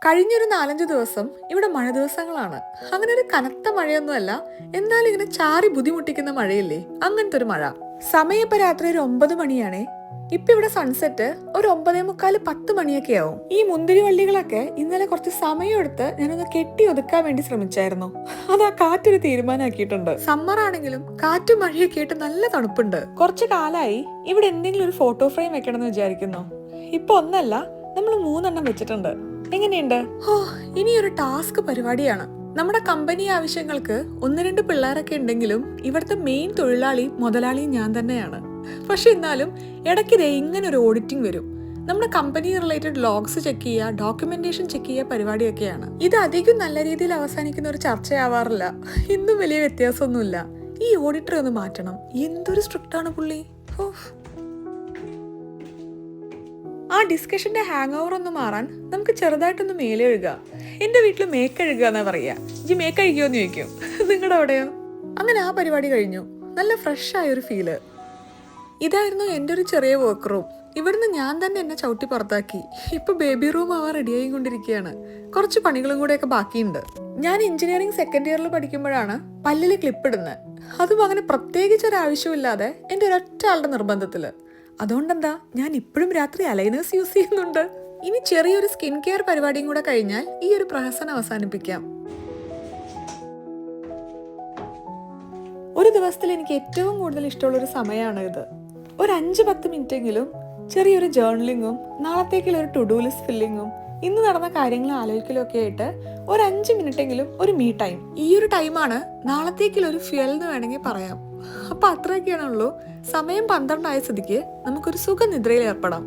കഴിഞ്ഞൊരു 4-5 ദിവസം ഇവിടെ മഴ ദിവസങ്ങളാണ്. അങ്ങനെ ഒരു കനത്ത മഴയൊന്നുമല്ല, എന്നാലും ഇങ്ങനെ ചാറി ബുദ്ധിമുട്ടിക്കുന്ന മഴയില്ലേ, അങ്ങനത്തെ ഒരു മഴ. സമയം ഇപ്പൊ രാത്രി ഒരു 9 മണിയാണേ. ഇപ്പൊ ഇവിടെ സൺസെറ്റ് ഒരു 9:45 10 മണിയൊക്കെ ആവും. ഈ മുന്തിരി വള്ളികളൊക്കെ ഇന്നലെ കുറച്ച് സമയം എടുത്ത് ഞാനൊന്ന് കെട്ടി ഒതുക്കാൻ വേണ്ടി ശ്രമിച്ചായിരുന്നു. അത് ആ കാറ്റൊരു തീരുമാനമാക്കിയിട്ടുണ്ട്. സമ്മർ ആണെങ്കിലും കാറ്റും മഴയൊക്കെ ആയിട്ട് നല്ല തണുപ്പുണ്ട്. കുറച്ചു കാലായി ഇവിടെ എന്തെങ്കിലും ഒരു ഫോട്ടോ ഫ്രെയിം വെക്കണം എന്ന് വിചാരിക്കുന്നു. ഇപ്പൊ ഒന്നല്ല, നമ്മൾ 3 എണ്ണം വെച്ചിട്ടുണ്ട്. എങ്ങനെയുണ്ട്? ഇനി ഒരു ടാസ്ക് പരിപാടിയാണ്. നമ്മുടെ കമ്പനി ആവശ്യങ്ങൾക്ക് 1-2 പിള്ളേരൊക്കെ ഉണ്ടെങ്കിലും ഇവിടുത്തെ മെയിൻ തൊഴിലാളി മുതലാളിയും ഞാൻ തന്നെയാണ്. പക്ഷെ എന്നാലും ഇടയ്ക്കിടെ ഇങ്ങനെ ഒരു ഓഡിറ്റിംഗ് വരും. നമ്മുടെ കമ്പനി റിലേറ്റഡ് ലോഗ്സ് ചെക്ക് ചെയ്യുക, ഡോക്യുമെന്റേഷൻ ചെക്ക് ചെയ്യുക പരിപാടിയൊക്കെയാണ്. ഇത് അധികം നല്ല രീതിയിൽ അവസാനിക്കുന്ന ഒരു ചർച്ചയാവാറില്ല. ഇന്നും വലിയ വ്യത്യാസമൊന്നുമില്ല. ഈ ഓഡിറ്ററെ ഒന്ന് മാറ്റണം. എന്തൊരു സ്ട്രിക്റ്റ് ആണ് പുള്ളി. ആ ഡിസ്കഷന്റെ ഹാങ് ഓവർ ഒന്ന് മാറാൻ നമുക്ക് ചെറുതായിട്ടൊന്ന് മേലെഴുക. എന്റെ വീട്ടിൽ മേക്കഴുകുക എന്നാ പറയാ. ഈ മേക്കഴുകിയോന്ന് ചോദിക്കും. നിങ്ങളുടെ അവിടെയോ? അങ്ങനെ ആ പരിപാടി കഴിഞ്ഞു. നല്ല ഫ്രഷ് ആയൊരു ഫീല്. ഇതായിരുന്നു എൻ്റെ ഒരു ചെറിയ വർക്ക് റൂം. ഇവിടുന്ന് ഞാൻ തന്നെ എന്നെ ചവിട്ടി പുറത്താക്കി. ഇപ്പൊ ബേബി റൂം ആവാൻ റെഡിയായി കൊണ്ടിരിക്കുകയാണ്. കുറച്ച് പണികളും കൂടെയൊക്കെ ബാക്കിയുണ്ട്. ഞാൻ എഞ്ചിനീയറിംഗ് സെക്കൻഡ് ഇയറിൽ പഠിക്കുമ്പോഴാണ് പല്ലിൽ ക്ലിപ്പ് ഇടുന്നത്. അതും അങ്ങനെ പ്രത്യേകിച്ച് ഒരു ആവശ്യമില്ലാതെ എൻ്റെ ഒരൊറ്റ ആളുടെ നിർബന്ധത്തില്. അതുകൊണ്ടെന്താ, ഞാൻ ഇപ്പോഴും രാത്രി അലൈനേഴ്സ് യൂസ് ചെയ്യുന്നുണ്ട്. ഇനി ചെറിയൊരു സ്കിൻ കെയർ പരിപാടിയും കൂടെ കഴിഞ്ഞാൽ ഈ ഒരു പ്രഹസനം അവസാനിപ്പിക്കാം. ഒരു ദിവസത്തിൽ എനിക്ക് ഏറ്റവും കൂടുതൽ ഇഷ്ടമുള്ളൊരു സമയമാണ് ഇത്. ഒരു 5-10 മിനിറ്റെങ്കിലും ചെറിയൊരു ജേർണലിങ്ങും നാളത്തേക്കുള്ള ഒരു ടു ഡു ലിസ്റ്റ് ഫില്ലിങ്ങും ഇന്ന് നടന്ന കാര്യങ്ങൾ ആലോചിക്കലും ഒക്കെ ആയിട്ട് ഒരു 5 മിനിറ്റെങ്കിലും ഒരു മീ ടൈം. ഈ ഒരു ടൈമാണ് നാളത്തേക്കുള്ള ഒരു ഫ്യൂൽ എന്ന് വേണമെങ്കിൽ പറയാം. അപ്പൊ അത്രയൊക്കെയാണുള്ളൂ. സമയം 12 ആയ സ്ഥിതിക്ക് നമുക്കൊരു സുഖനിദ്രയിൽ ഏർപ്പെടാം.